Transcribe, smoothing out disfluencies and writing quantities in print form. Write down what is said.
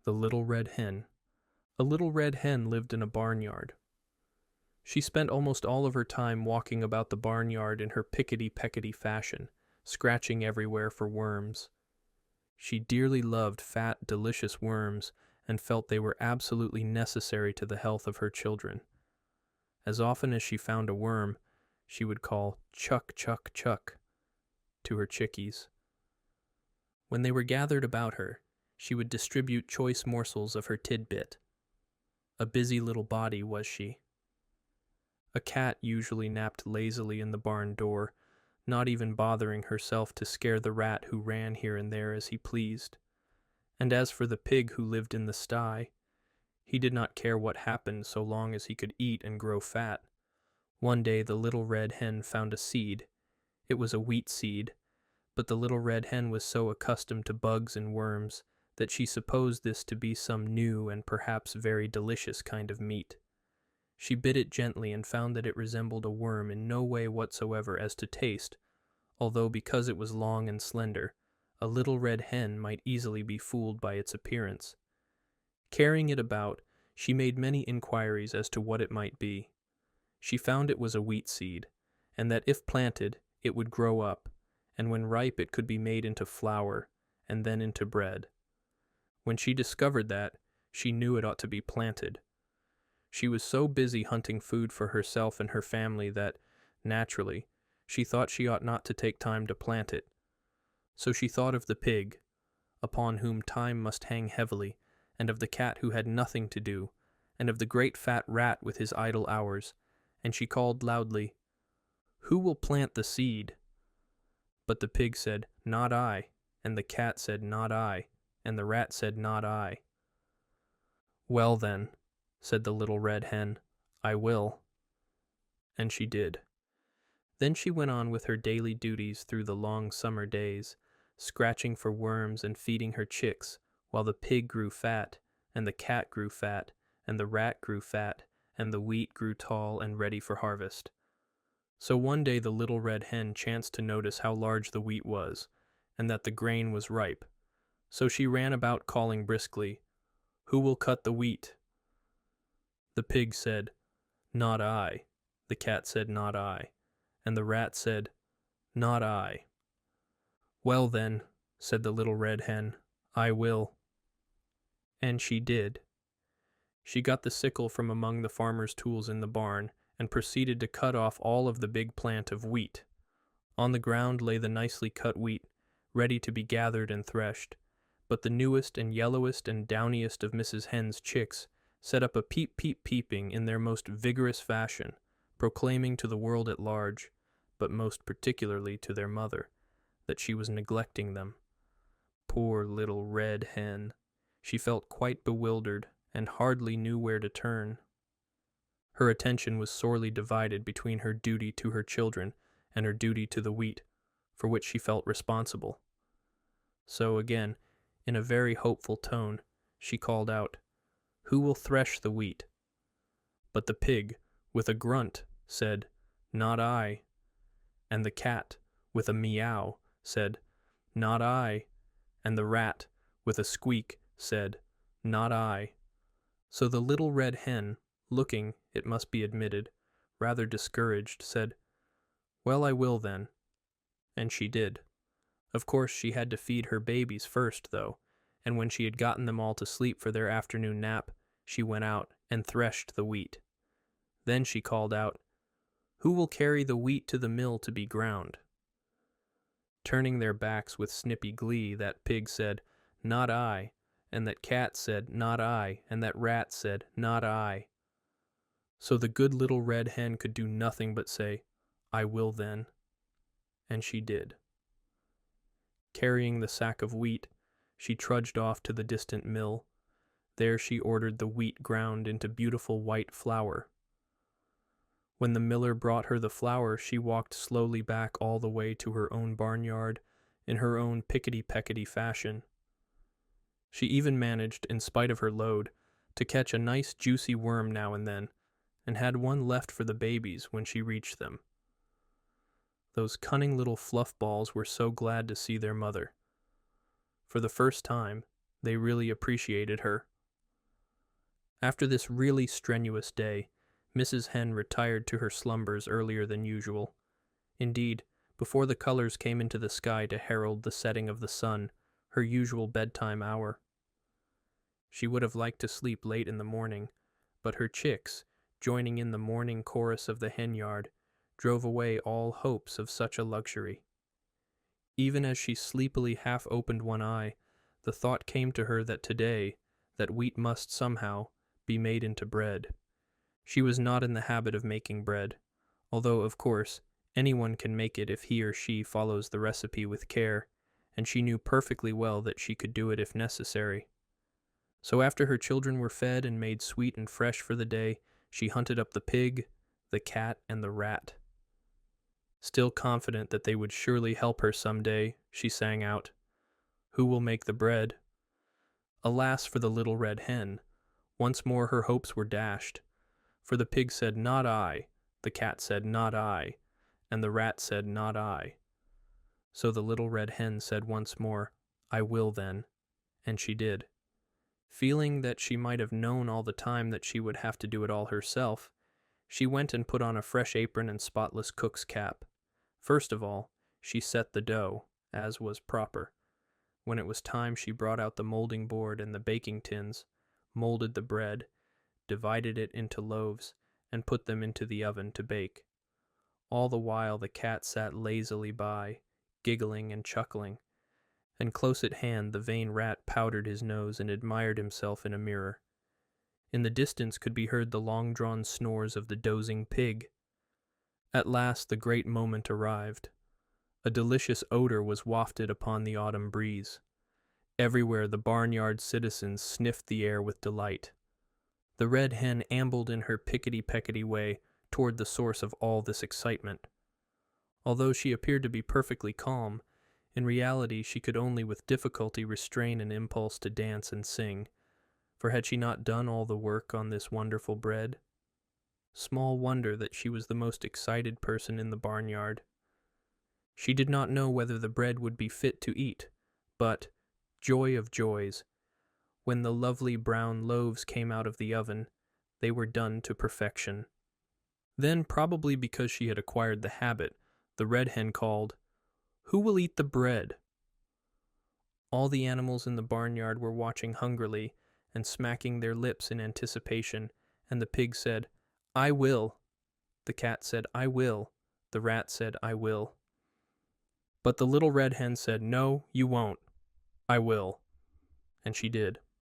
The Little Red Hen. A little red hen lived in a barnyard. She spent almost all of her time walking about the barnyard in her pickety-peckety fashion, scratching everywhere for worms. She dearly loved fat, delicious worms and felt they were absolutely necessary to the health of her children. As often as she found a worm, she would call "chuck, chuck, chuck" to her chickies. When they were gathered about her, she would distribute choice morsels of her tidbit. A busy little body was she. A cat usually napped lazily in the barn door, not even bothering herself to scare the rat who ran here and there as he pleased. And as for the pig who lived in the sty, he did not care what happened so long as he could eat and grow fat. One day the little red hen found a seed. It was a wheat seed, but the little red hen was so accustomed to bugs and worms that she supposed this to be some new and perhaps very delicious kind of meat. She bit it gently and found that it resembled a worm in no way whatsoever as to taste, although because it was long and slender, a little red hen might easily be fooled by its appearance. Carrying it about, she made many inquiries as to what it might be. She found it was a wheat seed, and that if planted, it would grow up, and when ripe it could be made into flour, and then into bread. When she discovered that, she knew it ought to be planted. She was so busy hunting food for herself and her family that, naturally, she thought she ought not to take time to plant it. So she thought of the pig, upon whom time must hang heavily, and of the cat who had nothing to do, and of the great fat rat with his idle hours, and she called loudly, "Who will plant the seed?" But the pig said, "Not I," and the cat said, "Not I," and the rat said, "Not I." "Well then," said the little red hen, "I will." And she did. Then she went on with her daily duties through the long summer days, scratching for worms and feeding her chicks, while the pig grew fat, and the cat grew fat, and the rat grew fat, and the wheat grew tall and ready for harvest. So one day the little red hen chanced to notice how large the wheat was, and that the grain was ripe. So she ran about calling briskly, "Who will cut the wheat?" The pig said, "Not I." The cat said, "Not I." And the rat said, "Not I." "Well then," said the little red hen, "I will." And she did. She got the sickle from among the farmer's tools in the barn and proceeded to cut off all of the big plant of wheat. On the ground lay the nicely cut wheat, ready to be gathered and threshed, but the newest and yellowest and downiest of Mrs. Hen's chicks set up a peep-peep-peeping in their most vigorous fashion, proclaiming to the world at large, but most particularly to their mother, that she was neglecting them. Poor little red hen! She felt quite bewildered and hardly knew where to turn. Her attention was sorely divided between her duty to her children and her duty to the wheat, for which she felt responsible. So again, in a very hopeful tone, she called out, "Who will thresh the wheat?" But the pig, with a grunt, said, "Not I." And the cat, with a meow, said, "Not I." And the rat, with a squeak, said, "Not I." So the little red hen, looking, it must be admitted, rather discouraged, said, "Well, I will then." And she did. Of course she had to feed her babies first, though, and when she had gotten them all to sleep for their afternoon nap, she went out and threshed the wheat. Then she called out, "Who will carry the wheat to the mill to be ground?" Turning their backs with snippy glee, that pig said, "Not I," and that cat said, "Not I," and that rat said, "Not I." So the good little red hen could do nothing but say, "I will then." And she did. Carrying the sack of wheat, she trudged off to the distant mill. There she ordered the wheat ground into beautiful white flour. When the miller brought her the flour, she walked slowly back all the way to her own barnyard in her own pickety-peckety fashion. She even managed, in spite of her load, to catch a nice juicy worm now and then, and had one left for the babies when she reached them. Those cunning little fluff balls were so glad to see their mother. For the first time, They really appreciated her. After this really strenuous day, Mrs. Hen retired to her slumbers earlier than usual. Indeed, before the colors came into the sky to herald the setting of the sun, her usual bedtime hour. She would have liked to sleep late in the morning, but her chicks, joining in the morning chorus of the hen yard, drove away all hopes of such a luxury. Even as she sleepily half opened one eye, the thought came to her that today, that wheat must somehow be made into bread. She was not in the habit of making bread, although, of course, anyone can make it if he or she follows the recipe with care, and she knew perfectly well that she could do it if necessary. So after her children were fed and made sweet and fresh for the day, she hunted up the pig, the cat, and the rat. Still confident that they would surely help her some day, she sang out, "Who will make the bread?" Alas for the little red hen! Once more her hopes were dashed. For the pig said, "Not I," the cat said, "Not I," and the rat said, "Not I." So the little red hen said once more, "I will then," and she did. Feeling that she might have known all the time that she would have to do it all herself, she went and put on a fresh apron and spotless cook's cap. First of all, she set the dough, as was proper. When it was time, she brought out the molding board and the baking tins, molded the bread, divided it into loaves, and put them into the oven to bake. All the while the cat sat lazily by, giggling and chuckling, and close at hand the vain rat powdered his nose and admired himself in a mirror. In the distance could be heard the long-drawn snores of the dozing pig. At last the great moment arrived. A delicious odor was wafted upon the autumn breeze. Everywhere the barnyard citizens sniffed the air with delight. The red hen ambled in her pickety-peckety way toward the source of all this excitement. Although she appeared to be perfectly calm, in reality she could only with difficulty restrain an impulse to dance and sing, for had she not done all the work on this wonderful bread? Small wonder that she was the most excited person in the barnyard. She did not know whether the bread would be fit to eat, but, joy of joys, when the lovely brown loaves came out of the oven, they were done to perfection. Then, probably because she had acquired the habit, the red hen called, "Who will eat the bread?" All the animals in the barnyard were watching hungrily and smacking their lips in anticipation, and the pig said, "I will." The cat said, "I will." The rat said, "I will." But the little red hen said, "No, you won't. I will." And she did.